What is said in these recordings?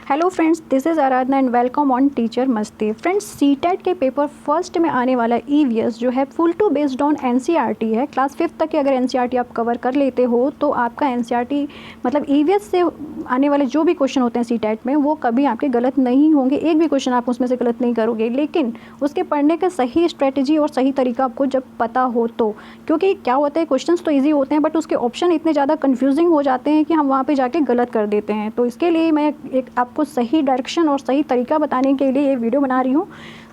Hello friends, this is Aradhana and welcome on teacher Masti. Friends, CTET के paper first में आने वाला ईवीएस जो है full to based on NCERT है। क्लास 5 तक की अगर एनसीईआरटी आप कवर कर लेते हो तो आपका एनसीईआरटी मतलब ईवीएस से आने वाले जो भी क्वेश्चन होते हैं सीटेट में वो कभी आपके गलत नहीं होंगे। एक भी क्वेश्चन आप उसमें से गलत नहीं करोगे, लेकिन उसके पढ़ने का सही स्ट्रेटजी और सही तरीका आपको जब पता हो तो। क्योंकि क्या होता है, क्वेश्चंस तो ईजी होते हैं बट उसके ऑप्शन इतने ज़्यादा कन्फ्यूजिंग हो जाते हैं कि हम वहाँ पे जाके गलत कर देते हैं। तो इसके लिए मैं एक आपको सही डायरेक्शन और सही तरीका बताने के लिए ये वीडियो बना रही हूँ।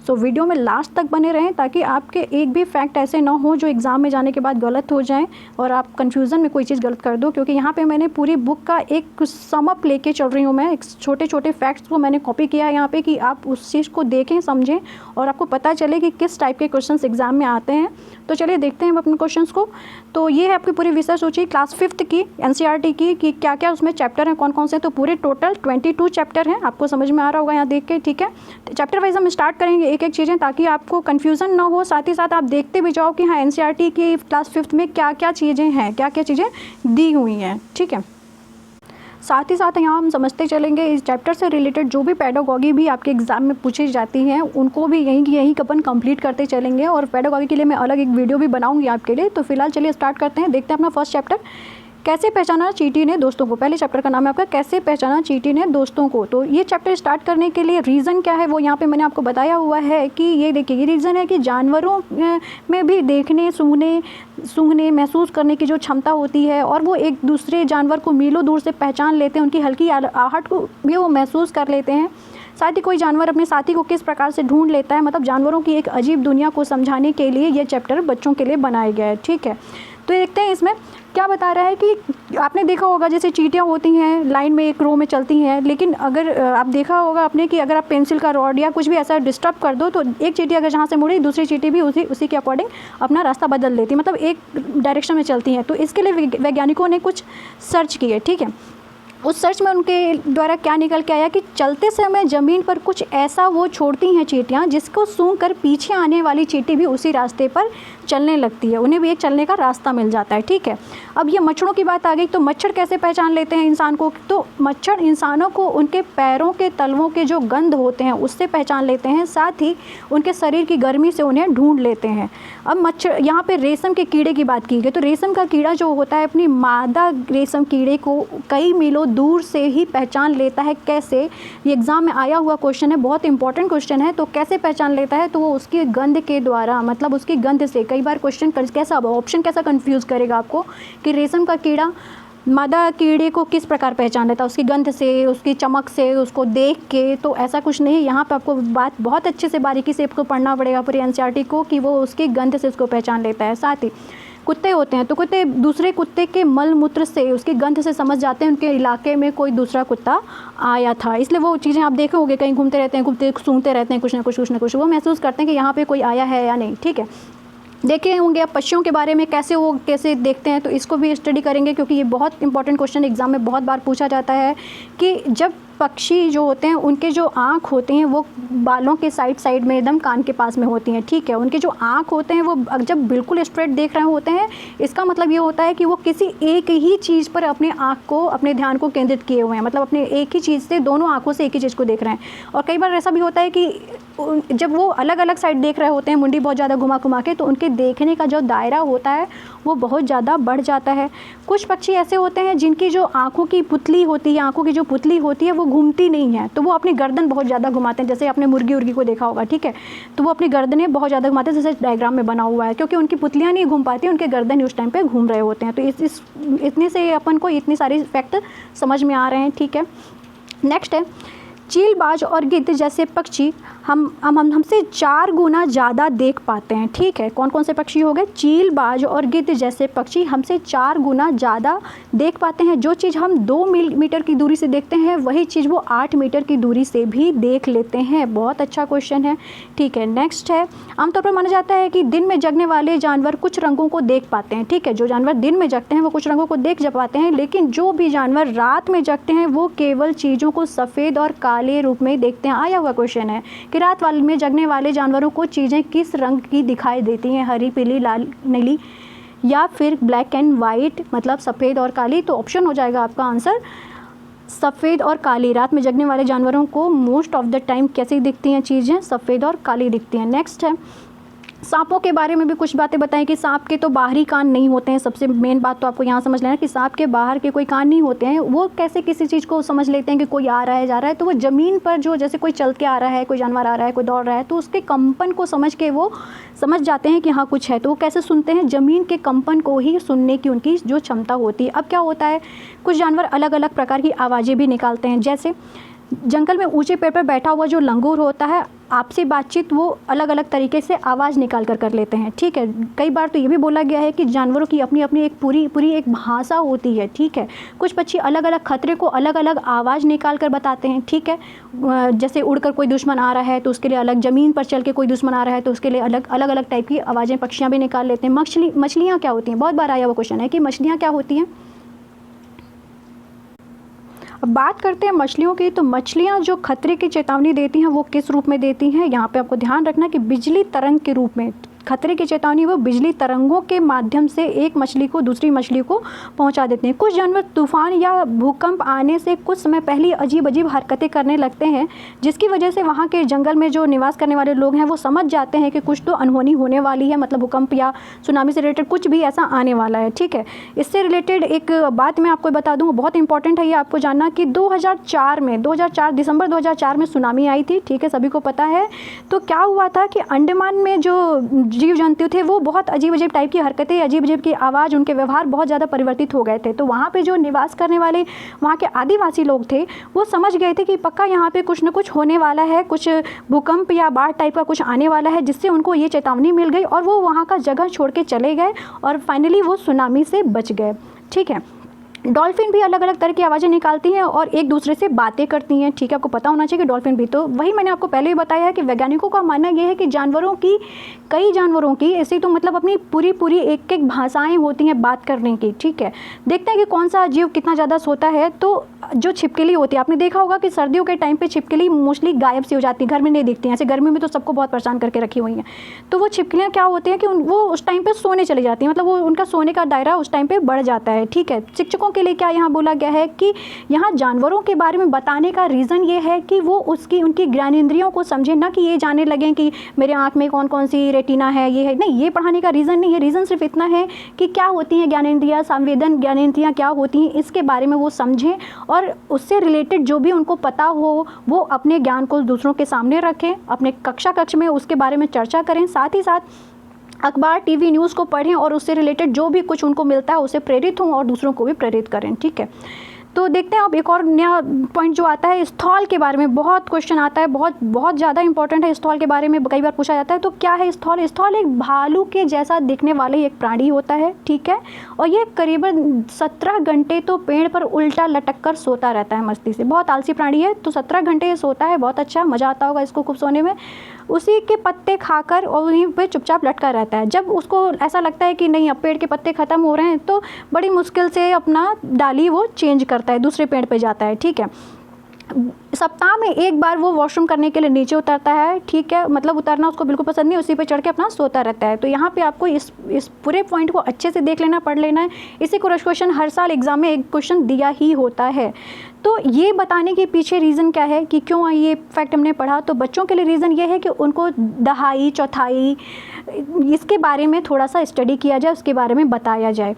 सो वीडियो में लास्ट तक बने रहें ताकि आपके एक भी फैक्ट ऐसे ना हो जो एग्ज़ाम में जाने के बाद गलत हो जाएं और आप कंफ्यूजन में कोई चीज़ गलत कर दो। क्योंकि यहाँ पे मैंने पूरी बुक का एक समअप लेके चल रही हूँ। मैं एक छोटे छोटे फैक्ट्स को मैंने कॉपी किया है यहाँ पे कि आप उस चीज़ को देखें, समझें और आपको पता चले कि किस टाइप के क्वेश्चन एग्ज़ाम में आते हैं। तो चलिए देखते हैं हम अपने क्वेश्चन को। तो ये है आपकी पूरी रिसर्च सोचिए क्लास 5 की एनसीईआरटी की कि क्या क्या उसमें चैप्टर हैं, कौन कौन से। तो पूरे टोटल 22 चैप्टर हैं। आपको समझ में आ रहा होगा यहाँ देख के, ठीक है। चैप्टर वाइज हम स्टार्ट करेंगे एक एक चीज़ें ताकि आपको कन्फ्यूज़न ना हो। साथ ही साथ आप देखते भी जाओ कि हाँ एनसीईआरटी की क्लास 5 में क्या क्या चीज़ें हैं, क्या क्या चीज़ें दी हुई हैं, ठीक है। साथ ही साथ यहाँ हम समझते चलेंगे इस चैप्टर से रिलेटेड जो भी पेडागॉजी भी आपके एग्जाम में पूछी जाती हैं उनको भी यहीं अपन कंप्लीट करते चलेंगे। और पेडागॉजी के लिए मैं अलग एक वीडियो भी बनाऊंगी आपके लिए। तो फिलहाल चलिए स्टार्ट करते हैं, देखते हैं अपना फर्स्ट चैप्टर, कैसे पहचाना चींटी ने दोस्तों को। पहले चैप्टर का नाम है आपका कैसे पहचाना चींटी ने दोस्तों को। तो ये चैप्टर स्टार्ट करने के लिए रीज़न क्या है वो यहाँ पे मैंने आपको बताया हुआ है कि ये देखिए, ये रीज़न है कि जानवरों में भी देखने, सूंघने महसूस करने की जो क्षमता होती है और वो एक दूसरे जानवर को मीलों दूर से पहचान लेते हैं, उनकी हल्की आहट को भी वो महसूस कर लेते हैं। साथ ही कोई जानवर अपने साथी को किस प्रकार से ढूंढ लेता है, मतलब जानवरों की एक अजीब दुनिया को समझाने के लिए ये चैप्टर बच्चों के लिए बनाया गया है, ठीक है। तो देखते हैं इसमें क्या बता रहा है कि आपने देखा होगा जैसे चींटियाँ होती हैं लाइन में एक रो में चलती हैं, लेकिन अगर आप देखा होगा आपने कि अगर आप पेंसिल का रॉड या कुछ भी ऐसा डिस्टर्ब कर दो तो एक चींटी अगर जहाँ से मुड़ी दूसरी चींटी भी उसी के अकॉर्डिंग अपना रास्ता बदल देती है, मतलब एक डायरेक्शन में चलती हैं। तो इसके लिए वैज्ञानिकों ने कुछ सर्च किए, ठीक है। उस सर्च में उनके द्वारा क्या निकल के आया कि चलते समय ज़मीन पर कुछ ऐसा वो छोड़ती हैं चींटियाँ जिसको सूंघ कर पीछे आने वाली चींटी भी उसी रास्ते पर चलने लगती है, उन्हें भी एक चलने का रास्ता मिल जाता है, ठीक है। अब ये मच्छरों की बात आ गई। तो मच्छर कैसे पहचान लेते हैं इंसान को? तो मच्छर इंसानों को उनके पैरों के तलवों के जो गंध होते हैं उससे पहचान लेते हैं, साथ ही उनके शरीर की गर्मी से उन्हें ढूंढ लेते हैं। अब मच्छर, यहाँ पे रेशम के कीड़े की बात की गई। तो रेशम का कीड़ा जो होता है अपनी मादा रेशम कीड़े को कई मीलों दूर से ही पहचान लेता है। कैसे? ये एग्ज़ाम में आया हुआ क्वेश्चन है, बहुत इंपॉर्टेंट क्वेश्चन है। तो कैसे पहचान लेता है? तो वो उसकी गंध के द्वारा, मतलब उसकी गंध से। कई बार क्वेश्चन कैसा ऑप्शन कैसा कंफ्यूज करेगा आपको कि रेशम का कीड़ा मादा कीड़े को किस प्रकार पहचान लेता है, उसकी गंध से, उसकी चमक से, उसको देख के। तो ऐसा कुछ नहीं, यहाँ पे आपको बात बहुत अच्छे से बारीकी से आपको पढ़ना पड़ेगा पूरी एनसीईआरटी को कि वो उसकी गंध से उसको पहचान लेता है। साथ ही कुत्ते होते हैं तो कुत्ते दूसरे कुत्ते के मल मूत्र से, उसकी गंध से समझ जाते हैं उनके इलाके में कोई दूसरा कुत्ता आया था। इसलिए वो चीज़ें आप देखोगे कहीं घूमते रहते हैं, कुत्ते सूंघते रहते हैं कुछ ना कुछ, वो महसूस करते हैं कि यहाँ पे कोई आया है या नहीं, ठीक है। देखे होंगे आप पक्षियों के बारे में कैसे देखते हैं, तो इसको भी स्टडी करेंगे क्योंकि ये बहुत इंपॉर्टेंट क्वेश्चन एग्जाम में बहुत बार पूछा जाता है कि जब पक्षी जो होते हैं उनके जो आँख होते हैं वो बालों के साइड में एकदम कान के पास में होती हैं, ठीक है। उनके जो आँख होते हैं वो जब बिल्कुल स्ट्रेट देख रहे होते हैं, इसका मतलब ये होता है कि वो किसी एक ही चीज़ पर अपने आँख को, अपने ध्यान को केंद्रित किए हुए हैं, मतलब अपने एक ही चीज़ से, दोनों आँखों से एक ही चीज़ को देख रहे हैं। और कई बार ऐसा भी होता है कि जब वो अलग अलग साइड देख रहे होते हैं, मुंडी बहुत ज़्यादा घुमा के, तो उनके देखने का जो दायरा होता है वो बहुत ज़्यादा बढ़ जाता है। कुछ पक्षी ऐसे होते हैं जिनकी जो आँखों की पुतली होती है, आँखों की जो पुतली होती है वो घूमती नहीं है, तो वो अपनी गर्दन बहुत ज़्यादा घुमाते हैं। जैसे आपने मुर्गी उर्गी को देखा होगा, ठीक है, तो वो अपनी गर्दनें बहुत ज़्यादा घुमाते हैं, जैसे डायग्राम में बना हुआ है, क्योंकि उनकी पुतलियाँ नहीं घूम पाती, उनके गर्दन ही उस टाइम पे घूम रहे होते हैं। तो इतने से अपन को इतनी सारी फैक्ट समझ में आ रहे हैं, ठीक है। नेक्स्ट है चीलबाज और गिद्ध जैसे पक्षी हमसे 4 गुना ज़्यादा देख पाते हैं, ठीक है। कौन कौन से पक्षी हो गए? चीलबाज और गिद्ध जैसे पक्षी हमसे 4 गुना ज़्यादा देख पाते हैं। जो चीज़ हम 2 मीटर की दूरी से देखते हैं वही चीज़ वो 8 मीटर की दूरी से भी देख लेते हैं। बहुत अच्छा क्वेश्चन है, ठीक है। नेक्स्ट है आमतौर पर माना जाता है कि दिन में जगने वाले जानवर कुछ रंगों को देख पाते हैं, ठीक है। जो जानवर दिन में जगते हैं वो कुछ रंगों को देख पाते हैं, लेकिन जो भी जानवर रात में जगते हैं वो केवल चीज़ों को सफ़ेद और काले रूप में देखते हैं। आया हुआ क्वेश्चन है कि रात वाले में जगने वाले जानवरों को चीज़ें किस रंग की दिखाई देती हैं, हरी, पीली, लाल, नीली या फिर ब्लैक एंड वाइट, मतलब सफ़ेद और काली। तो ऑप्शन हो जाएगा आपका आंसर सफ़ेद और काली, रात में जगने वाले जानवरों को मोस्ट ऑफ द टाइम कैसी दिखती हैं चीज़ें, सफ़ेद और काली दिखती हैं। नेक्स्ट है, सांपों के बारे में भी कुछ बातें बताएं कि सांप के तो बाहरी कान नहीं होते हैं। सबसे मेन बात तो आपको यहाँ समझ लेना कि सांप के बाहर के कोई कान नहीं होते हैं। वो कैसे किसी चीज़ को समझ लेते हैं कि कोई आ रहा है जा रहा है, तो वो ज़मीन पर जो जैसे कोई चल के आ रहा है, कोई जानवर आ रहा है, कोई दौड़ रहा है, तो उसके कंपन को समझ के वो समझ जाते हैं कि हाँ कुछ है। तो वो कैसे सुनते हैं, ज़मीन के कंपन को ही सुनने की उनकी जो क्षमता होती है। अब क्या होता है, कुछ जानवर अलग अलग प्रकार की आवाज़ें भी निकालते हैं। जैसे जंगल में ऊंचे पेड़ पर बैठा हुआ जो लंगूर होता है, आपसी बातचीत वो अलग अलग तरीके से आवाज़ निकाल कर लेते हैं। ठीक है, कई बार तो ये भी बोला गया है कि जानवरों की अपनी अपनी एक पूरी एक भाषा होती है। ठीक है, कुछ पक्षी अलग अलग खतरे को अलग अलग आवाज़ निकाल कर बताते हैं। ठीक है, जैसे उड़कर कोई दुश्मन आ रहा है तो उसके लिए अलग, ज़मीन पर चल के कोई दुश्मन आ रहा है तो उसके लिए अलग अलग टाइप की आवाज़ें पक्षियाँ भी निकाल लेते हैं। मछलियाँ क्या होती हैं, बहुत बार आया हुआ क्वेश्चन है कि मछलियाँ क्या होती हैं। अब बात करते हैं मछलियों की, तो मछलियाँ जो खतरे की चेतावनी देती हैं वो किस रूप में देती हैं, यहाँ पे आपको ध्यान रखना कि बिजली तरंग के रूप में। खतरे की चेतावनी वो बिजली तरंगों के माध्यम से एक मछली को दूसरी मछली को पहुंचा देते हैं। कुछ जानवर तूफान या भूकंप आने से कुछ समय पहले अजीब अजीब हरकतें करने लगते हैं, जिसकी वजह से वहाँ के जंगल में जो निवास करने वाले लोग हैं वो समझ जाते हैं कि कुछ तो अनहोनी होने वाली है, मतलब भूकंप या सुनामी से रिलेटेड कुछ भी ऐसा आने वाला है। ठीक है, इससे रिलेटेड एक बात मैं आपको बता दूँ, बहुत इंपॉर्टेंट है ये आपको जानना कि 2004 दिसंबर 2004 में सुनामी आई थी। ठीक है, सभी को पता है। तो क्या हुआ था कि अंडमान में जो जीव जंतु थे वो बहुत अजीब अजीब टाइप की हरकतें, अजीब अजीब की आवाज़, उनके व्यवहार बहुत ज़्यादा परिवर्तित हो गए थे। तो वहाँ पे जो निवास करने वाले वहाँ के आदिवासी लोग थे वो समझ गए थे कि पक्का यहाँ पे कुछ ना कुछ होने वाला है, कुछ भूकंप या बाढ़ टाइप का कुछ आने वाला है, जिससे उनको ये चेतावनी मिल गई और वो वहाँ का जगह छोड़ के चले गए और फाइनली वो सुनामी से बच गए। ठीक है, डॉल्फिन भी अलग अलग तरह की आवाज़ें निकालती हैं और एक दूसरे से बातें करती हैं। ठीक है, आपको पता होना चाहिए कि डॉल्फिन भी, तो वही मैंने आपको पहले ही बताया है कि वैज्ञानिकों का मानना ये है कि कई जानवरों की ऐसी तो मतलब अपनी पूरी एक एक भाषाएं होती हैं बात करने की। ठीक है, देखते हैं कि कौन सा जीव कितना ज़्यादा सोता है। तो जो छिपकली होती है, आपने देखा होगा कि सर्दियों के टाइम पे छिपकली मोस्टली गायब सी हो जाती है, घर में नहीं दिखती हैं। ऐसे गर्मी में तो सबको बहुत परेशान करके रखी हुई हैं। तो वो छिपकलियाँ क्या होती हैं कि वो उस टाइम पे सोने चली जाती हैं, मतलब वो उनका सोने का दायरा उस टाइम पे बढ़ जाता है। ठीक है, शिक्षकों के लिए क्या यहाँ बोला गया है कि यहाँ जानवरों के बारे में बताने का रीज़न ये है कि वो उनकी ज्ञानेंद्रियों को समझे, ना कि ये जानने लगें कि मेरे आँख में कौन कौन सी रेटिना है, ये है नहीं। ये पढ़ाने का रीज़न नहीं है, रीज़न सिर्फ इतना है कि क्या होती हैं ज्ञानेंद्रियाँ, संवेदन ज्ञानेंद्रियाँ क्या होती हैं, इसके बारे में वो समझें और उससे रिलेटेड जो भी उनको पता हो वो अपने ज्ञान को दूसरों के सामने रखें, अपने कक्ष में उसके बारे में चर्चा करें। साथ ही साथ अखबार, टीवी, न्यूज़ को पढ़ें और उससे रिलेटेड जो भी कुछ उनको मिलता है उससे प्रेरित हों और दूसरों को भी प्रेरित करें। ठीक है, तो देखते हैं अब एक और नया पॉइंट जो आता है स्थल के बारे में। बहुत क्वेश्चन आता है, बहुत ज़्यादा इंपॉर्टेंट है। स्थल के बारे में कई बार पूछा जाता है। तो क्या है स्थल? स्थल एक भालू के जैसा दिखने वाले एक प्राणी होता है। ठीक है, और ये करीबन 17 घंटे तो पेड़ पर उल्टा लटक कर सोता रहता है मस्ती से। बहुत आलसी प्राणी है, तो 17 घंटे सोता है, बहुत अच्छा मज़ा आता होगा इसको खूब सोने में। उसी के पत्ते खाकर और वहीं पे चुपचाप लटका रहता है। जब उसको ऐसा लगता है कि नहीं अब पेड़ के पत्ते ख़त्म हो रहे हैं तो बड़ी मुश्किल से अपना डाली वो चेंज करता है, दूसरे पेड़ पे जाता है। ठीक है, सप्ताह में एक बार वो वॉशरूम करने के लिए नीचे उतरता है। ठीक है, मतलब उतरना उसको बिल्कुल पसंद नहीं, उसी पे चढ़ के अपना सोता रहता है। तो यहाँ पे आपको इस पूरे पॉइंट को अच्छे से देख लेना, पढ़ लेना है। इसी क्वेश्चन हर साल एग्जाम में एक क्वेश्चन दिया ही होता है। तो ये बताने के पीछे रीज़न क्या है कि क्यों ये फैक्ट हमने पढ़ा, तो बच्चों के लिए रीज़न ये है कि उनको दहाई चौथाई इसके बारे में थोड़ा सा स्टडी किया जाए, उसके बारे में बताया जाए।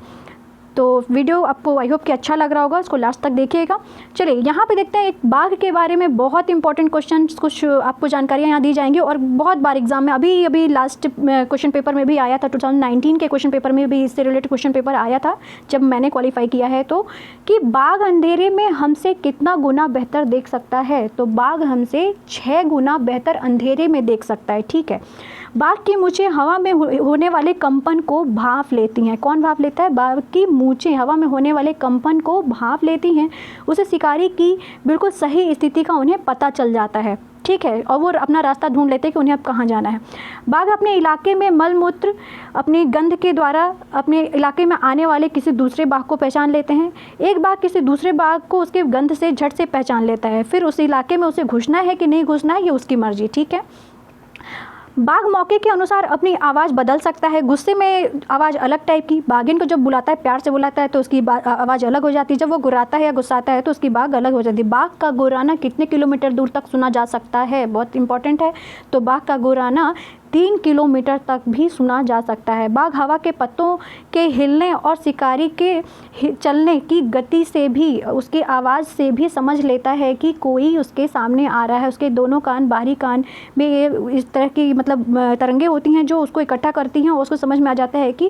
तो वीडियो आपको आई होप कि अच्छा लग रहा होगा, इसको लास्ट तक देखिएगा। चलिए यहाँ पे देखते हैं एक बाघ के बारे में बहुत इंपॉर्टेंट क्वेश्चन, कुछ आपको जानकारियाँ यहाँ दी जाएंगी और बहुत बार एग्जाम में अभी लास्ट क्वेश्चन पेपर में भी आया था, 2019 के क्वेश्चन पेपर में भी इससे रिलेटेड क्वेश्चन पेपर आया था जब मैंने क्वालिफाई किया है। तो कि बाघ अंधेरे में हमसे कितना गुना बेहतर देख सकता है, तो बाघ हमसे 6 गुना बेहतर अंधेरे में देख सकता है। ठीक है, बाघ की मूंछें हवा में होने वाले कंपन को भांप लेती हैं। कौन भांप लेता है? बाघ की मूंछें हवा में होने वाले कंपन को भांप लेती हैं। उसे शिकारी की बिल्कुल सही स्थिति का उन्हें पता चल जाता है। ठीक है, और वो अपना रास्ता ढूंढ लेते हैं कि उन्हें अब कहाँ जाना है। बाघ अपने इलाके में मल मूत्र अपनी गंध के द्वारा अपने इलाके में आने वाले किसी दूसरे बाघ को पहचान लेते हैं। एक बाघ किसी दूसरे बाघ को उसके गंध से झट से पहचान लेता है, फिर उस इलाके में उसे घुसना है कि नहीं घुसना है ये उसकी मर्जी। ठीक है, बाघ मौके के अनुसार अपनी आवाज़ बदल सकता है। गुस्से में आवाज़ अलग टाइप की, बाघिन को जब बुलाता है, प्यार से बुलाता है तो उसकी आवाज़ अलग हो जाती है, जब वो गुर्राता है या गुस्साता है तो उसकी बाघ अलग हो जाती है। बाघ का गुर्राना कितने किलोमीटर दूर तक सुना जा सकता है, बहुत इंपॉर्टेंट है। तो बाघ का गुर्राना 3 किलोमीटर तक भी सुना जा सकता है। बाघ हवा के पत्तों के हिलने और शिकारी के चलने की गति से भी, उसकी आवाज़ से भी समझ लेता है कि कोई उसके सामने आ रहा है। उसके दोनों कान, बाहरी कान में ये इस तरह की मतलब तरंगे होती हैं जो उसको इकट्ठा करती हैं और उसको समझ में आ जाता है कि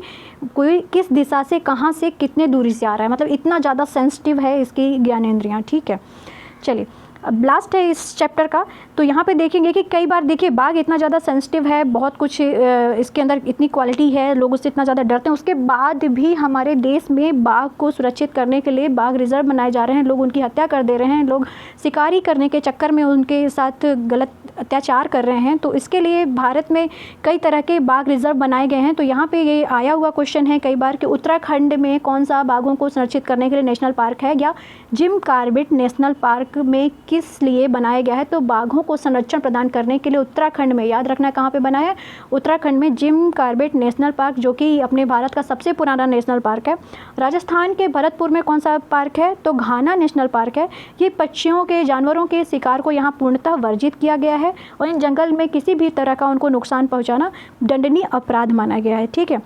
कोई किस दिशा से, कहाँ से, कितने दूरी से आ रहा है। मतलब इतना ज़्यादा सेंसिटिव है इसकी ज्ञानेंद्रियाँ। ठीक है, चलिए अब लास्ट है इस चैप्टर का। तो यहाँ पे देखेंगे कि कई बार देखिए बाघ इतना ज़्यादा सेंसिटिव है, बहुत कुछ इसके अंदर इतनी क्वालिटी है, लोग उससे इतना ज़्यादा डरते हैं, उसके बाद भी हमारे देश में बाघ को सुरक्षित करने के लिए बाघ रिजर्व बनाए जा रहे हैं। लोग उनकी हत्या कर दे रहे हैं, लोग शिकारी करने के चक्कर में उनके साथ गलत अत्याचार कर रहे हैं। तो इसके लिए भारत में कई तरह के बाघ रिजर्व बनाए गए हैं। तो यहाँ पे ये आया हुआ क्वेश्चन है कई बार कि उत्तराखंड में कौन सा बाघों को संरक्षित करने के लिए नेशनल पार्क है, या जिम कॉर्बेट नेशनल पार्क में किस लिए बनाया गया है। तो बाघों को संरक्षण प्रदान करने के लिए उत्तराखंड में, याद रखना कहाँ पे बना है, उत्तराखंड में जिम कॉर्बेट नेशनल पार्क, जो कि अपने भारत का सबसे पुराना नेशनल पार्क है। राजस्थान के भरतपुर में कौन सा पार्क है, तो घाना नेशनल पार्क है। ये पक्षियों के, जानवरों के शिकार को यहाँ पूर्णतः वर्जित किया गया है और इन जंगल में किसी भी तरह का उनको नुकसान पहुँचाना दंडनीय अपराध माना गया है। ठीक है,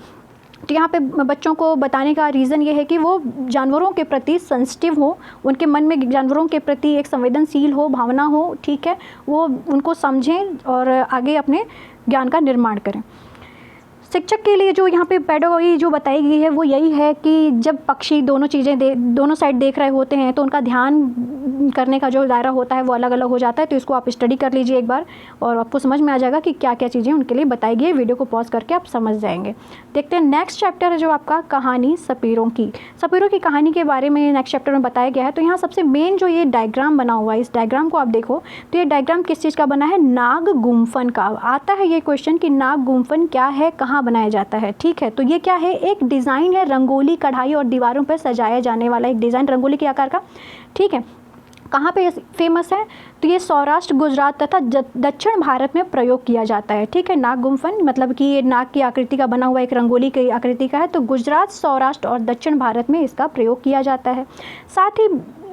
तो यहाँ पे बच्चों को बताने का रीज़न ये है कि वो जानवरों के प्रति सेंसिटिव हो, उनके मन में जानवरों के प्रति एक संवेदनशील हो, भावना हो। ठीक है, वो उनको समझें और आगे अपने ज्ञान का निर्माण करें। शिक्षक के लिए जो यहाँ पे पेडागोजी जो बताई गई है वो यही है कि जब पक्षी दोनों चीज़ें दोनों साइड देख रहे होते हैं तो उनका ध्यान करने का जो दायरा होता है वो अलग अलग हो जाता है। तो इसको आप स्टडी कर लीजिए एक बार और आपको समझ में आ जाएगा कि क्या क्या चीज़ें उनके लिए बताई गई है। वीडियो को पॉज करके आप समझ जाएंगे। देखते हैं नेक्स्ट चैप्टर है जो आपका कहानी सपेरों की। सपेरों की कहानी के बारे में नेक्स्ट चैप्टर में बताया गया है। तो यहाँ सबसे मेन जो ये डायग्राम बना हुआ है, इस डायग्राम को आप देखो तो ये डायग्राम किस चीज़ का बना है, नाग गुम्फन का। आता है ये क्वेश्चन कि नाग गुम्फन क्या है, कहाँ बनाया जाता है। ठीक है, तो ये क्या है, एक डिज़ाइन है, रंगोली, कढ़ाई और दीवारों पर सजाया जाने वाला एक डिज़ाइन रंगोली के आकार का। ठीक है, कहाँ पे फेमस है, तो ये सौराष्ट्र, गुजरात तथा दक्षिण भारत में प्रयोग किया जाता है। ठीक है, नाग गुम्फन मतलब कि ये नाग की आकृति का बना हुआ एक रंगोली की आकृति का है। तो गुजरात, सौराष्ट्र और दक्षिण भारत में इसका प्रयोग किया जाता है। साथ ही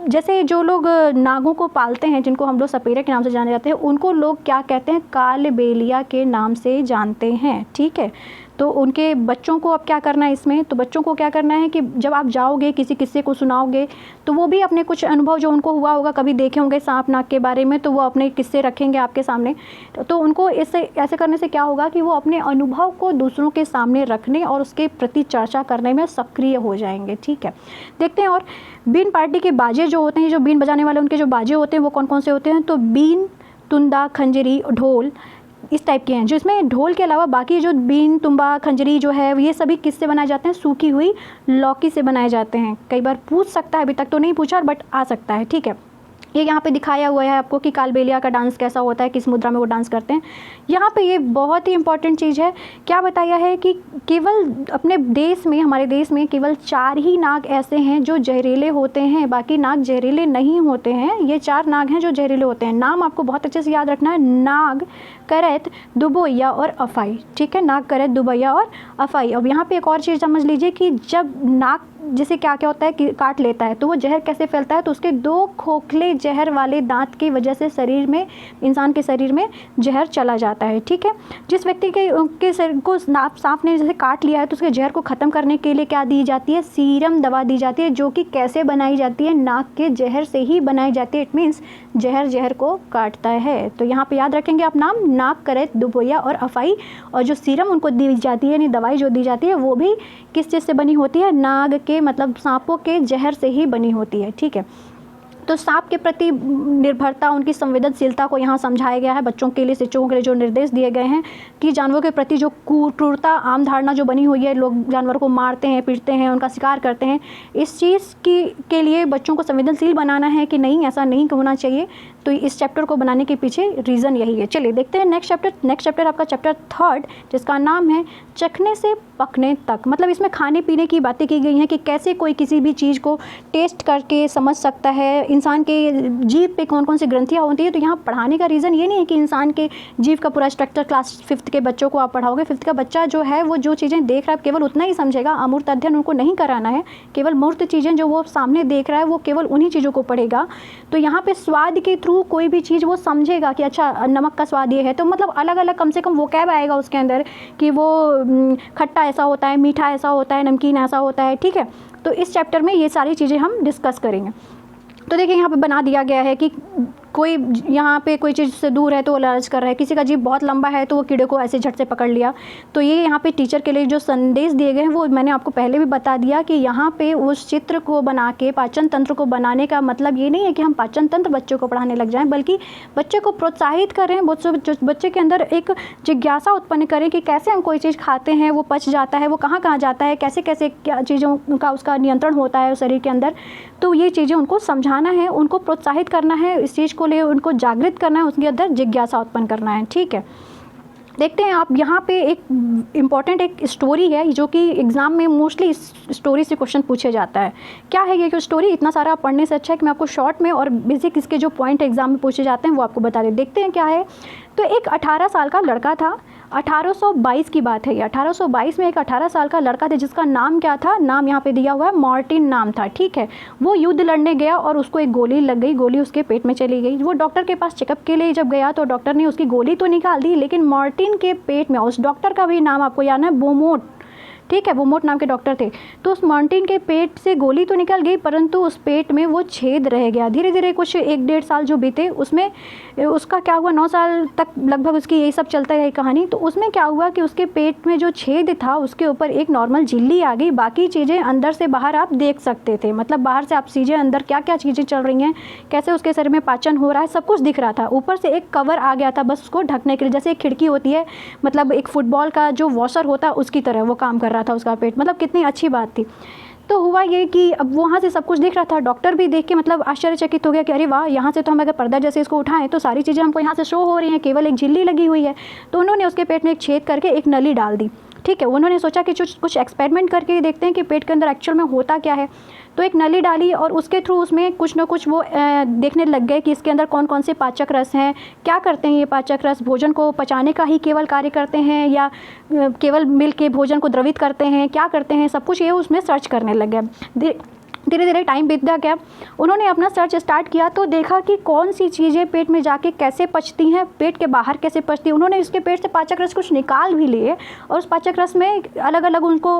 जैसे जो लोग नागों को पालते हैं, जिनको हम लोग सपेरे के नाम से जाने जाते हैं, उनको लोग क्या कहते हैं, कालबेलिया के नाम से जानते हैं। ठीक है, तो उनके बच्चों को अब क्या करना है इसमें, तो बच्चों को क्या करना है कि जब आप जाओगे किसी किस्से को सुनाओगे तो वो भी अपने कुछ अनुभव जो उनको हुआ होगा, कभी देखे होंगे सांप नाग के बारे में, तो वो अपने किस्से रखेंगे आपके सामने। तो उनको इससे ऐसे करने से क्या होगा कि वो अपने अनुभव को दूसरों के सामने रखने और उसके प्रति चर्चा करने में सक्रिय हो जाएंगे। ठीक है, देखते हैं। और बीन पार्टी के बाजे जो होते हैं, जो बीन बजाने वाले उनके जो बाजे होते हैं वो कौन कौन से होते हैं, तो बीन, तुंदा, खंजरी, ढोल, इस टाइप के हैं। जो इसमें ढोल के अलावा बाकी जो बीन, तुम्बा, खंजरी जो है ये सभी किससे बनाए जाते हैं, सूखी हुई लौकी से बनाए जाते हैं। कई बार पूछ सकता है, अभी तक तो नहीं पूछा बट आ सकता है। ठीक है, ये यहाँ पे दिखाया हुआ है आपको कि कालबेलिया का डांस कैसा होता है, किस मुद्रा में वो डांस करते हैं। यहाँ पे ये बहुत ही इंपॉर्टेंट चीज़ है, क्या बताया है कि केवल अपने देश में, हमारे देश में केवल 4 ही नाग ऐसे हैं जो जहरीले होते हैं, बाकी नाग जहरीले नहीं होते हैं। ये 4 नाग हैं जो जहरीले होते हैं। नाम आपको बहुत अच्छे से याद रखना है, नाग, करैत, दुबैया और अफाई। ठीक है, नाग, करैत, दुबैया और अफाई। अब यहाँ पे एक और चीज़ समझ लीजिए कि जब नाग जिसे क्या क्या होता है कि काट लेता है तो वो जहर कैसे फैलता है, तो उसके 2 खोखले जहर वाले दांत की वजह से शरीर में, इंसान के शरीर में जहर चला जाता है। ठीक है, जिस व्यक्ति के शरीर को सांप ने जैसे काट लिया है तो उसके जहर को ख़त्म करने के लिए क्या दी जाती है, सीरम दवा दी जाती है, जो कि कैसे बनाई जाती है, नाग के जहर से ही बनाई जाती है। इट मीन्स जहर को काटता है। तो यहाँ पे याद रखेंगे आप नाम, नाग, करैत, दुबैया और अफाई। और जो सीरम उनको दी जाती है, यानी दवाई जो दी जाती है, वो भी किस चीज़ से बनी होती है, नाग के मतलब सांपों के जहर से ही बनी होती है। ठीक है, तो सांप के प्रति निर्भरता, उनकी संवेदनशीलता को यहाँ समझाया गया है बच्चों के लिए, शिक्षकों के लिए जो निर्देश दिए गए हैं कि जानवरों के प्रति जो क्रूरता, आम धारणा जो बनी हुई है, लोग जानवरों को मारते हैं, पीटते हैं, उनका शिकार करते हैं, इस चीज़ के लिए बच्चों को संवेदनशील बनाना है कि नहीं, ऐसा नहीं होना चाहिए। तो इस चैप्टर को बनाने के पीछे रीज़न यही है। चलिए देखते हैं नेक्स्ट चैप्टर। नेक्स्ट चैप्टर आपका चैप्टर 3 जिसका नाम है चखने से पकने तक। मतलब इसमें खाने पीने की बातें की गई हैं कि कैसे कोई किसी भी चीज़ को टेस्ट करके समझ सकता है, इंसान के जीभ पे कौन कौन सी ग्रंथियाँ होती है। तो यहाँ पढ़ाने का रीज़न ये नहीं है कि इंसान के जीभ का पूरा स्ट्रक्चर क्लास 5th के बच्चों को आप पढ़ाओगे। 5th का बच्चा जो है वो जो चीज़ें देख रहा है केवल उतना ही समझेगा, अमूर्त अध्ययन उनको नहीं कराना है। केवल मूर्त चीज़ें जो वो सामने देख रहा है वो केवल उन्हीं चीज़ों को पढ़ेगा। तो यहाँ पे स्वाद के थ्रू कोई भी चीज़ वो समझेगा कि अच्छा नमक का स्वाद ये है, तो मतलब अलग अलग कम से कम वोकैब आएगा उसके अंदर कि वो खट्टा ऐसा होता है, मीठा ऐसा होता है, नमकीन ऐसा होता है। ठीक है, तो इस चैप्टर में ये सारी चीज़ें हम डिस्कस करेंगे। तो देखिए यहाँ पे बना दिया गया है कि कोई यहाँ पे कोई चीज़ से दूर है तो वो लालच कर रहा है, किसी का जीभ बहुत लंबा है तो वो कीड़े को ऐसे झट से पकड़ लिया। तो ये यहाँ पे टीचर के लिए जो संदेश दिए गए हैं वो मैंने आपको पहले भी बता दिया कि यहाँ पे उस चित्र को बना के पाचन तंत्र को बनाने का मतलब ये नहीं है कि हम पाचन तंत्र बच्चों को पढ़ाने लग जाएं, बल्कि बच्चे को प्रोत्साहित करें, बच्चे के अंदर एक जिज्ञासा उत्पन्न करें कि कैसे हम कोई चीज़ खाते हैं, वो पच जाता है, वो कहाँ कहाँ जाता है, कैसे कैसे क्या चीज़ों का उसका नियंत्रण होता है शरीर के अंदर। तो ये चीज़ें उनको समझाना है, उनको प्रोत्साहित करना है, इस चीज़ को लिए उनको जागृत करना है, उसके अंदर जिज्ञासा उत्पन्न करना है। ठीक है, देखते हैं आप यहाँ पे एक इम्पॉर्टेंट एक स्टोरी है जो कि एग्ज़ाम में मोस्टली इस स्टोरी से क्वेश्चन पूछे जाता है। क्या है ये स्टोरी? इतना सारा पढ़ने से अच्छा है कि मैं आपको शॉर्ट में और बेसिक इसके जो पॉइंट एग्ज़ाम में पूछे जाते हैं वो आपको बता दें। देखते हैं क्या है। तो एक 18 साल का लड़का था, 1822 की बात है ये। 1822 में एक 18 साल का लड़का था जिसका नाम क्या था, नाम यहाँ पे दिया हुआ है मार्टिन नाम था। ठीक है, वो युद्ध लड़ने गया और उसको एक गोली लग गई, गोली उसके पेट में चली गई। वो डॉक्टर के पास चेकअप के लिए जब गया तो डॉक्टर ने उसकी गोली तो निकाल दी, लेकिन मार्टिन के पेट में, उस डॉक्टर का भी नाम आपको याद है, बोमोट। ठीक है, बोमोट नाम के डॉक्टर थे। तो उस मार्टिन के पेट से गोली तो निकल गई परंतु उस पेट में वो छेद रह गया। धीरे धीरे कुछ 1-1.5 साल जो बीते उसमें उसका क्या हुआ, 9 साल तक लगभग उसकी यही सब चलता रही कहानी। तो उसमें क्या हुआ कि उसके पेट में जो छेद था उसके ऊपर एक नॉर्मल झिल्ली आ गई, बाकी चीज़ें अंदर से बाहर आप देख सकते थे। मतलब बाहर से आप चीज़ें अंदर क्या क्या चीज़ें चल रही हैं, कैसे उसके शरीर में पाचन हो रहा है, सब कुछ दिख रहा था। ऊपर से एक कवर आ गया था बस उसको ढकने के लिए, जैसे एक खिड़की होती है, मतलब एक फुटबॉल का जो वॉशर होता है उसकी तरह वो काम कर रहा था उसका पेट। मतलब कितनी अच्छी बात थी। तो हुआ ये कि अब वहाँ से सब कुछ दिख रहा था, डॉक्टर भी देख के मतलब आश्चर्यचकित हो गया कि अरे वाह, यहाँ से तो हम अगर पर्दा जैसे इसको उठाएं तो सारी चीज़ें हमको यहाँ से शो हो रही हैं, केवल एक झिल्ली लगी हुई है। तो उन्होंने उसके पेट में एक छेद करके एक नली डाल दी। ठीक है, उन्होंने सोचा कि कुछ एक्सपेरिमेंट करके देखते हैं कि पेट के अंदर एक्चुअल में होता क्या है। तो एक नली डाली और उसके थ्रू उसमें कुछ ना कुछ वो देखने लग गए कि इसके अंदर कौन कौन से पाचक रस हैं, क्या करते हैं ये पाचक रस, भोजन को पचाने का ही केवल कार्य करते हैं या केवल मिल के भोजन को द्रवित करते हैं, क्या करते हैं, सब कुछ ये उसमें सर्च करने लग गए। धीरे धीरे टाइम बीतता गया, उन्होंने अपना सर्च स्टार्ट किया तो देखा कि कौन सी चीज़ें पेट में जाके कैसे पचती हैं, पेट के बाहर कैसे पचती हैं। उन्होंने इसके पेट से पाचक रस कुछ निकाल भी लिए और उस पाचक रस में अलग अलग उनको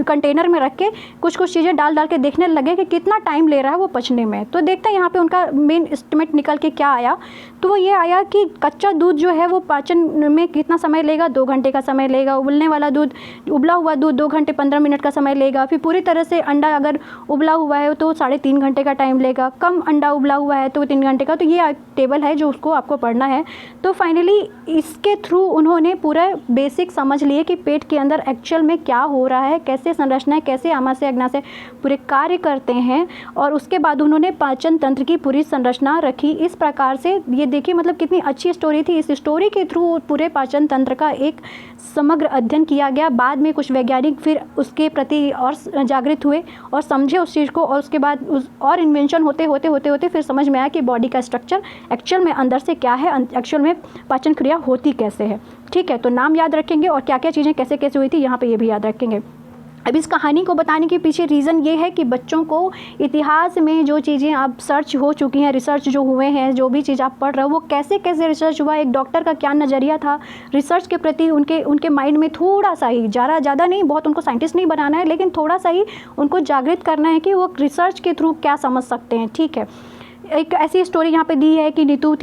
कंटेनर में रख के कुछ कुछ चीज़ें डाल डाल के देखने लगे कि कितना टाइम ले रहा है वो पचने में। तो देखते हैं यहाँ पे उनका मेन एस्टिमेट निकल के क्या आया। तो वो ये आया कि कच्चा दूध जो है वो पाचन में कितना समय लेगा, 2 घंटे का समय लेगा। उबलने वाला दूध, उबला हुआ दूध 2 घंटे 15 मिनट का समय लेगा। फिर पूरी तरह से अंडा अगर उबला हुआ है तो 3.5 घंटे का टाइम लेगा, कम अंडा उबला हुआ है तो 3 घंटे का। तो ये टेबल है जो उसको आपको पढ़ना है। तो फाइनली इसके थ्रू उन्होंने पूरा बेसिक समझ लिए कि पेट के अंदर एक्चुअल में क्या हो रहा है, कैसे संरचना है, कैसे आमाशय अग्नाशय पूरे कार्य करते हैं। और उसके बाद उन्होंने पाचन तंत्र की पूरी संरचना रखी इस प्रकार से। ये देखिए मतलब कितनी अच्छी स्टोरी थी। इस स्टोरी के थ्रू पूरे पाचन तंत्र का एक समग्र अध्ययन किया गया। बाद में कुछ वैज्ञानिक फिर उसके प्रति और जागृत हुए और समझे उस चीज़ को, और उसके बाद और इन्वेंशन होते होते फिर समझ में आया कि बॉडी का स्ट्रक्चर एक्चुअल में अंदर से क्या है, एक्चुअल में पाचन क्रिया होती कैसे है। ठीक है, तो नाम याद रखेंगे और क्या क्या चीज़ें कैसे कैसे हुई थी यहाँ पे ये भी याद रखेंगे। अब इस कहानी को बताने के पीछे रीज़न ये है कि बच्चों को इतिहास में जो चीज़ें अब सर्च हो चुकी हैं, रिसर्च जो हुए हैं, जो भी चीज़ आप पढ़ रहे हो वो कैसे कैसे रिसर्च हुआ, एक डॉक्टर का क्या नज़रिया था रिसर्च के प्रति, उनके माइंड में थोड़ा सा ही, ज़्यादा नहीं, बहुत उनको साइंटिस्ट नहीं बनाना है, लेकिन थोड़ा सा ही उनको जागृत करना है कि वो रिसर्च के थ्रू क्या समझ सकते हैं। ठीक है, एक ऐसी स्टोरी यहाँ पे दी है कि नीतू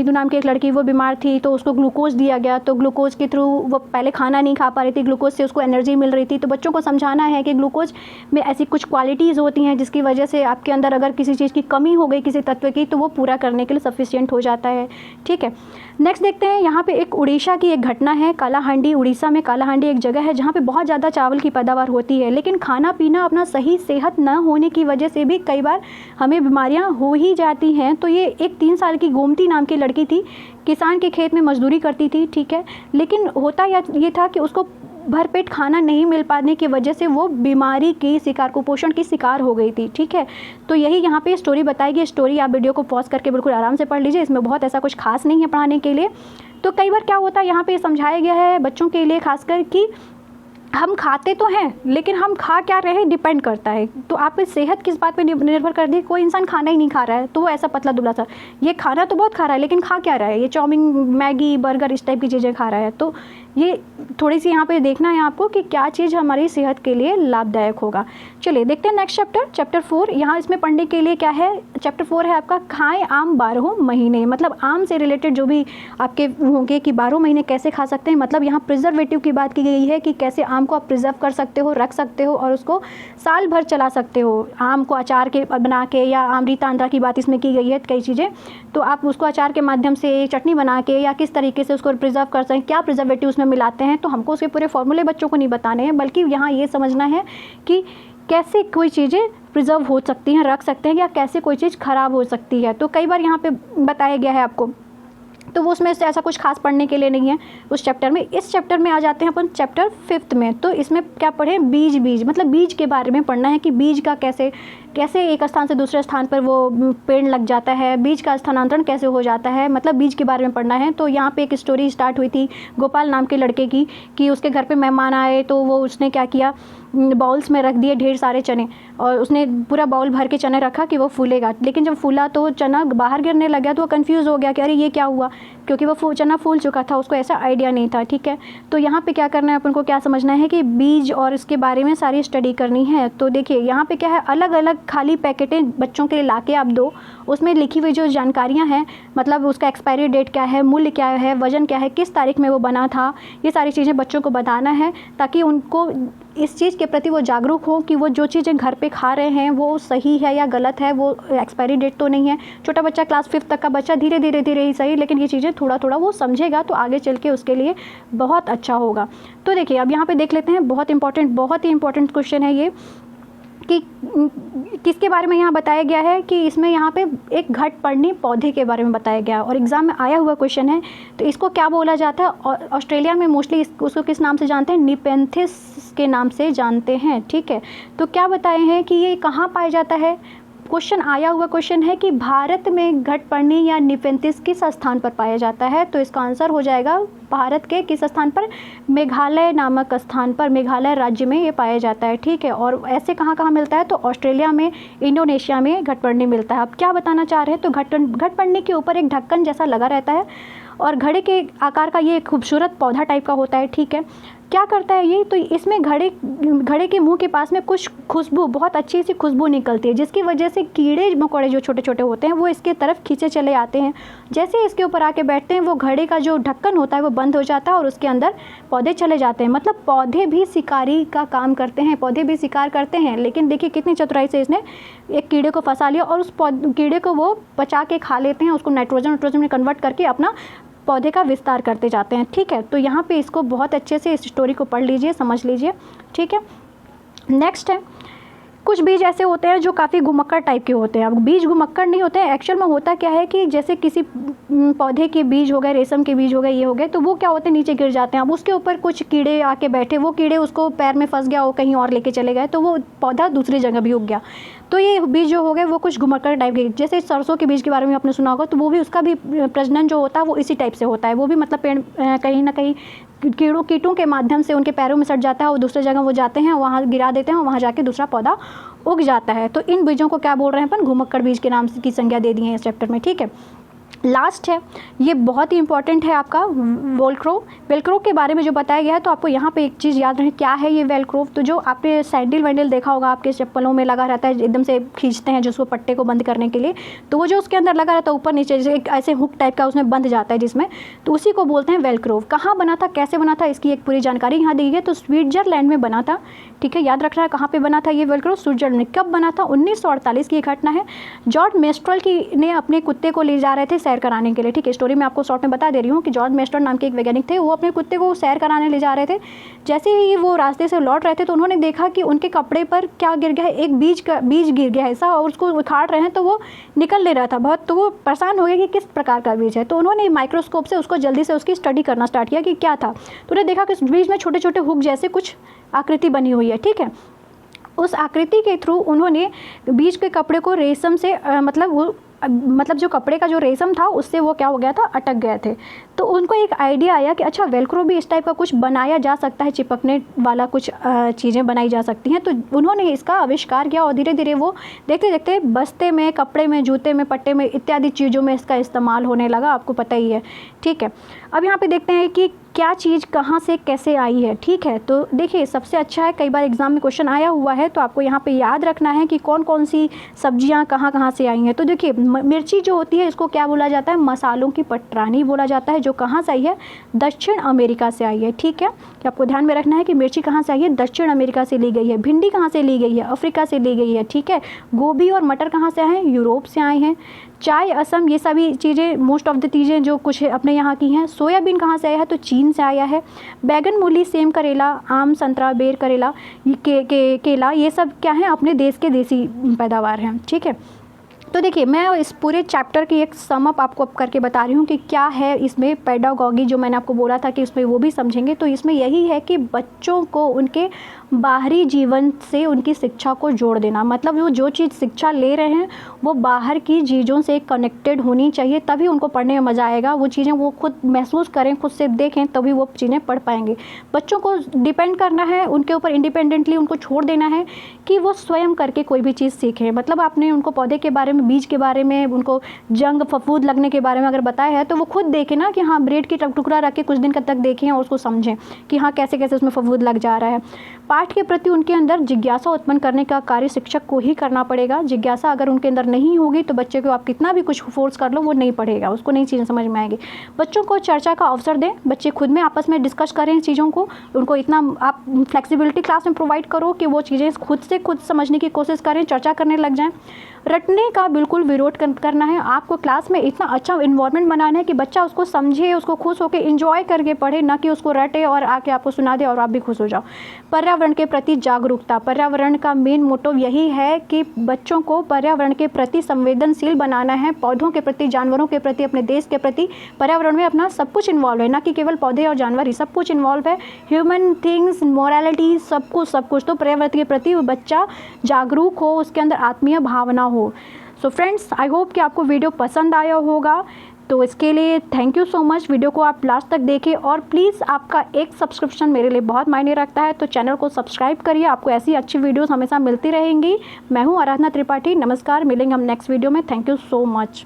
नाम की एक लड़की, वो बीमार थी तो उसको ग्लूकोज दिया गया। तो ग्लूकोज के थ्रू वो पहले खाना नहीं खा पा रही थी, ग्लूकोज से उसको एनर्जी मिल रही थी। तो बच्चों को समझाना है कि ग्लूकोज में ऐसी कुछ क्वालिटीज़ होती हैं जिसकी वजह से आपके अंदर अगर किसी चीज़ की कमी हो गई, किसी तत्व की, तो वो पूरा करने के लिए सफिशिएंट हो जाता है। ठीक है, नेक्स्ट देखते हैं। यहाँ पे एक उड़ीसा की एक घटना है, कालाहांडी। उड़ीसा में कालाहांडी एक जगह है जहाँ पे बहुत ज़्यादा चावल की पैदावार होती है, लेकिन खाना पीना अपना सही सेहत न होने की वजह से भी कई बार हमें बीमारियाँ हो ही जाती हैं। तो ये एक 3 साल की गोमती नाम की लड़की थी, किसान के खेत में मजदूरी करती थी। ठीक है, लेकिन होता ये था कि उसको भरपेट खाना नहीं मिल पाने की वजह से वो बीमारी की शिकार, कुपोषण की शिकार हो गई थी। ठीक है, तो यही यहाँ पे स्टोरी बताएगी। स्टोरी आप वीडियो को पॉज करके बिल्कुल आराम से पढ़ लीजिए, इसमें बहुत ऐसा कुछ खास नहीं है पढ़ाने के लिए। तो कई बार क्या होता है, यहाँ पे समझाया गया है बच्चों के लिए खासकर कि हम खाते तो हैं लेकिन हम खा क्या रहे हैं डिपेंड करता है। तो आप सेहत किस बात पे निर्भर करती है। कोई इंसान खाना ही नहीं खा रहा है तो वो ऐसा पतला दुबला सा, ये खाना तो बहुत खा रहा है लेकिन खा क्या रहा है, ये चाउमीन, मैगी, बर्गर इस टाइप की चीज़ें खा रहा है। तो ये थोड़ी सी यहाँ पे देखना है आपको कि क्या चीज़ हमारी सेहत के लिए लाभदायक होगा। चलिए देखते हैं नेक्स्ट चैप्टर, चैप्टर 4। यहाँ इसमें पढ़ने के लिए क्या है, चैप्टर 4 है आपका खाएं आम 12 महीने। मतलब आम से रिलेटेड जो भी आपके होंगे कि 12 महीने कैसे खा सकते हैं। मतलब यहाँ प्रिजर्वेटिव की बात की गई है कि कैसे आम को आप प्रिजर्व कर सकते हो, रख सकते हो और उसको साल भर चला सकते हो। आम को अचार के बना के, या आमरी तांड्रा की बात इसमें की गई है कई चीज़ें, तो आप उसको अचार के माध्यम से चटनी बना के या किस तरीके से उसको प्रिजर्व कर सकते हैं, क्या प्रिजर्वेटिव उसमें मिलाते हैं। तो हमको उसके पूरे फॉर्मूले बच्चों को नहीं बताने हैं, बल्कि यहाँ ये समझना है कि कैसे कोई चीज़ें प्रिजर्व हो सकती हैं, रख सकते हैं, या कैसे कोई चीज़ ख़राब हो सकती है। तो कई बार यहाँ पे बताया गया है आपको, तो वो उसमें से ऐसा कुछ खास पढ़ने के लिए नहीं है उस चैप्टर में। इस चैप्टर में आ जाते हैं अपन चैप्टर 5 में। तो इसमें क्या पढ़ें, बीज मतलब बीज के बारे में पढ़ना है कि बीज का कैसे एक स्थान से दूसरे स्थान पर वो पेड़ लग जाता है, बीज का स्थानांतरण कैसे हो जाता है, मतलब बीज के बारे में पढ़ना है। तो यहाँ पे एक स्टोरी स्टार्ट हुई थी गोपाल नाम के लड़के की, कि उसके घर पे मेहमान आए तो वो उसने क्या किया, बाउल्स में रख दिए ढेर सारे चने, और उसने पूरा बाउल भर के चने रखा कि वो फूलेगा। लेकिन जब फूला तो चना बाहर गिरने लग गया, तो वो कंफ्यूज हो गया कि अरे ये क्या हुआ, क्योंकि वो चना फूल चुका था, उसको ऐसा आइडिया नहीं था। ठीक है, तो यहाँ पे क्या करना है अपन को, क्या समझना है कि बीज और इसके बारे में सारी स्टडी करनी है। तो देखिए यहाँ पे क्या है, अलग अलग खाली पैकेटें बच्चों के लिए ला के आप दो, उसमें लिखी हुई जो जानकारियाँ हैं, मतलब उसका एक्सपायरी डेट क्या है, मूल्य क्या है, वजन क्या है, किस तारीख में वो बना था, ये सारी चीज़ें बच्चों को बताना है, ताकि उनको इस चीज़ के प्रति वो जागरूक हो कि वो जो चीज़ें घर पे खा रहे हैं वो सही है या गलत है, वो एक्सपायरी डेट तो नहीं है। छोटा बच्चा क्लास 5 तक का बच्चा धीरे धीरे ही सही, लेकिन ये चीज़ें थोड़ा थोड़ा वो समझेगा तो आगे चल के उसके लिए बहुत अच्छा होगा। तो देखिए अब यहाँ पे देख लेते हैं, बहुत ही इंपॉर्टेंट क्वेश्चन है ये, कि किसके बारे में यहाँ बताया गया है, कि इसमें यहाँ पे एक घटपर्णी पौधे के बारे में बताया गया और एग्ज़ाम में आया हुआ क्वेश्चन है। तो इसको क्या बोला जाता है, और ऑस्ट्रेलिया में मोस्टली उसको किस नाम से जानते हैं, निपेंथिस के नाम से जानते हैं। ठीक है, तो क्या बताए हैं कि ये कहाँ पाया जाता है, क्वेश्चन आया हुआ क्वेश्चन है कि भारत में घटपर्णी या निपेंथिस किस स्थान पर पाया जाता है। तो इसका आंसर हो जाएगा भारत के किस स्थान पर, मेघालय नामक स्थान पर, मेघालय राज्य में ये पाया जाता है। ठीक है, और ऐसे कहाँ कहाँ मिलता है, तो ऑस्ट्रेलिया में, इंडोनेशिया में घटपर्णी मिलता है। अब क्या बताना चाह रहे हैं, तो घटपर्णी के ऊपर एक ढक्कन जैसा लगा रहता है और घड़े के आकार का ये खूबसूरत पौधा टाइप का होता है। ठीक है, क्या करता है ये, तो इसमें घड़े के मुंह के पास में कुछ खुशबू, बहुत अच्छी सी खुशबू निकलती है, जिसकी वजह से कीड़े मकोड़े जो छोटे छोटे होते हैं वो इसके तरफ खींचे चले आते हैं। जैसे इसके ऊपर आके बैठते हैं, वो घड़े का जो ढक्कन होता है वो बंद हो जाता है और उसके अंदर पौधे चले जाते हैं। मतलब पौधे भी शिकारी का काम करते हैं, पौधे भी शिकार करते हैं। लेकिन देखिए कितनी चतुराई से इसने एक कीड़े को फंसा लिया और उस कीड़े को वो पचा के खा लेते हैं, उसको नाइट्रोजन में कन्वर्ट करके अपना पौधे का विस्तार करते जाते हैं। ठीक है, तो यहाँ पे इसको बहुत अच्छे से इस स्टोरी को पढ़ लीजिए, समझ लीजिए। ठीक है, नेक्स्ट है, कुछ बीज ऐसे होते हैं जो काफ़ी घुमक्कड़ टाइप के होते हैं। अब बीज घुमक्कड़ नहीं होते हैं, एक्चुअल में होता क्या है कि जैसे किसी पौधे के बीज हो गए, रेशम के बीज हो गए, ये हो गए, तो वो क्या होते हैं, नीचे गिर जाते हैं। अब उसके ऊपर कुछ कीड़े आके बैठे, वो कीड़े उसको पैर में फंस गया, वो कहीं और लेके चले गए, तो वो पौधा दूसरी जगह भी उग गया। तो ये बीज जो हो गए वो कुछ घुमक्कड़ टाइप के, जैसे सरसों के बीज के बारे में आपने सुना होगा, तो वो भी उसका भी प्रजनन जो होता है वो इसी टाइप से होता है। वो भी मतलब पेड़ कहीं ना कहीं कीटों के माध्यम से उनके पैरों में सट जाता है और दूसरी जगह वो जाते हैं, वहाँ गिरा देते हैं और वहाँ जाके दूसरा पौधा उग जाता है। तो इन बीजों को क्या बोल रहे हैं अपन, घुमक्कड़ बीज के नाम की संज्ञा दे दी है इस चैप्टर में। ठीक है, लास्ट है, ये बहुत ही इंपॉर्टेंट है आपका वेलक्रो के बारे में जो बताया गया है। तो आपको यहाँ पे एक चीज़ याद रहे, क्या है ये वेलक्रो, तो जो आपने सैंडल वैंडल देखा होगा आपके चप्पलों में लगा रहता है, एकदम से खींचते हैं जिसको पट्टे को बंद करने के लिए, तो वो जो उसके अंदर लगा रहता है ऊपर नीचे, जैसे एक ऐसे हुक टाइप का उसमें बंध जाता है जिसमें, तो उसी को बोलते हैं वेलक्रो। कहाँ बना था, कैसे बना था, इसकी एक पूरी जानकारी यहाँ दी गई है। तो स्विट्जरलैंड में बना था। ठीक है, याद रखना है कहाँ पे बना था ये वेलक्रो, स्विट्जरलैंड में। कब बना था, 1948 की घटना है। जॉर्ज मेस्ट्रल ने अपने कुत्ते को ले जा रहे थे सैर कराने के लिए, ठीक है। स्टोरी मैं आपको शॉर्ट में बता दे रही हूँ कि जॉर्ज मेस्टर नाम के एक वैज्ञानिक थे, वो अपने कुत्ते को सैर कराने ले जा रहे थे। जैसे ही वो रास्ते से लौट रहे थे तो उन्होंने देखा कि उनके कपड़े पर क्या गिर गया है, एक बीज गिर गया है ऐसा, और उसको उखाड़ रहे हैं तो वो निकल ले रहा था बहुत। तो वो परेशान हो गए कि किस प्रकार का बीज है। तो उन्होंने माइक्रोस्कोप से उसको जल्दी से उसकी स्टडी करना स्टार्ट किया कि क्या था। तो उन्होंने देखा कि उस बीज में छोटे छोटे हुक जैसे कुछ आकृति बनी हुई है, ठीक है। उस आकृति के थ्रू उन्होंने बीज के कपड़े को रेशम से मतलब जो कपड़े का जो रेशम था उससे वो क्या हो गया था, अटक गए थे। तो उनको एक आइडिया आया कि अच्छा वेलक्रो भी इस टाइप का कुछ बनाया जा सकता है, चिपकने वाला कुछ चीज़ें बनाई जा सकती हैं। तो उन्होंने इसका आविष्कार किया और धीरे धीरे वो देखते देखते बस्ते में, कपड़े में, जूते में, पट्टे में इत्यादि चीज़ों में इसका इस्तेमाल होने लगा, आपको पता ही है, ठीक है। अब यहाँ पे देखते हैं कि क्या चीज़ कहाँ से कैसे आई है, ठीक है। तो देखिए सबसे अच्छा है, कई बार एग्जाम में क्वेश्चन आया हुआ है तो आपको यहाँ पे याद रखना है कि कौन कौन सी सब्जियाँ कहाँ कहाँ से आई हैं। तो देखिए मिर्ची जो होती है इसको क्या बोला जाता है, मसालों की पटरानी बोला जाता है, जो कहाँ से आई है, दक्षिण अमेरिका से आई है, ठीक है। कि आपको ध्यान में रखना है कि मिर्ची कहाँ से आई है, दक्षिण अमेरिका से ली गई है। भिंडी कहाँ से ली गई है, अफ्रीका से ली गई है, ठीक है। गोभी और मटर कहाँ से आए हैं, यूरोप से आए हैं। चाय, असम, ये सभी चीज़ें मोस्ट ऑफ द चीज़ें जो कुछ अपने यहाँ की हैं। सोयाबीन कहाँ से आया है, तो चीन से आया है। बैगन, मूली, सेम, करेला, आम, संतरा, बेर, करेला, केला, ये सब क्या है, अपने देश के देसी पैदावार हैं, ठीक है। तो देखिए मैं इस पूरे चैप्टर की एक समअप आपको करके बता रही हूँ कि क्या है इसमें पेडागॉगी, जो मैंने आपको बोला था कि इसमें वो भी समझेंगे। तो इसमें यही है कि बच्चों को उनके बाहरी जीवन से उनकी शिक्षा को जोड़ देना, मतलब वो जो चीज़ शिक्षा ले रहे हैं वो बाहर की चीज़ों से कनेक्टेड होनी चाहिए, तभी उनको पढ़ने में मज़ा आएगा। वो चीज़ें वो खुद महसूस करें, खुद से देखें, तभी वो चीज़ें पढ़ पाएंगे। बच्चों को डिपेंड करना है उनके ऊपर, इंडिपेंडेंटली उनको छोड़ देना है कि वो स्वयं करके कोई भी चीज़ सीखें। मतलब आपने उनको पौधे के बारे में, बीज के बारे में, उनको जंग फफूंद लगने के बारे में अगर बताया है तो वो खुद देखें ना कि हाँ, ब्रेड की टुकड़ा रख के कुछ दिन तक देखें और उसको समझें कि हाँ कैसे कैसे उसमें फफूंद लग जा रहा है। पाठ के प्रति उनके अंदर जिज्ञासा उत्पन्न करने का कार्य शिक्षक को ही करना पड़ेगा। जिज्ञासा अगर उनके अंदर नहीं होगी तो बच्चे को आप कितना भी कुछ फोर्स कर लो वो नहीं पढ़ेगा, उसको नई चीज़ें समझ में आएंगी। बच्चों को चर्चा का अवसर दें, बच्चे खुद में आपस में डिस्कस करें चीज़ों को। उनको इतना आप फ्लेक्सिबिलिटी क्लास में प्रोवाइड करो कि वो चीज़ें खुद से खुद समझने की कोशिश करें, चर्चा करने लग जाएं। रटने का बिल्कुल विरोध करना है। आपको क्लास में इतना अच्छा इन्वायरमेंट बनाना है कि बच्चा उसको समझे, उसको खुश होकर इंजॉय करके पढ़े, ना कि उसको रटे और आके आपको सुना दे और आप भी खुश हो जाओ। पर्यावरण के प्रति जागरूकता, पर्यावरण का मेन मोटिव यही है कि बच्चों को पर्यावरण के प्रति संवेदनशील बनाना है। पौधों के प्रति, जानवरों के प्रति, अपने देश के प्रति, पर्यावरण में अपना सब कुछ इन्वॉल्व है, ना कि केवल पौधे और जानवर ही, सब कुछ इन्वॉल्व है। ह्यूमन थिंग्स, मोरालिटी, सब कुछ। तो पर्यावरण के प्रति बच्चा जागरूक हो, उसके अंदर आत्मीय भावना हो। सो फ्रेंड्स, आई होप कि आपको वीडियो पसंद आया होगा। तो इसके लिए thank you so much. Video को आप लास्ट तक देखें और प्लीज़ आपका एक सब्सक्रिप्शन मेरे लिए बहुत मायने रखता है, तो चैनल को सब्सक्राइब करिए। आपको ऐसी अच्छी वीडियोस हमेशा मिलती रहेंगी। मैं हूँ आराधना त्रिपाठी। नमस्कार, मिलेंगे हम नेक्स्ट वीडियो में। Thank you so much.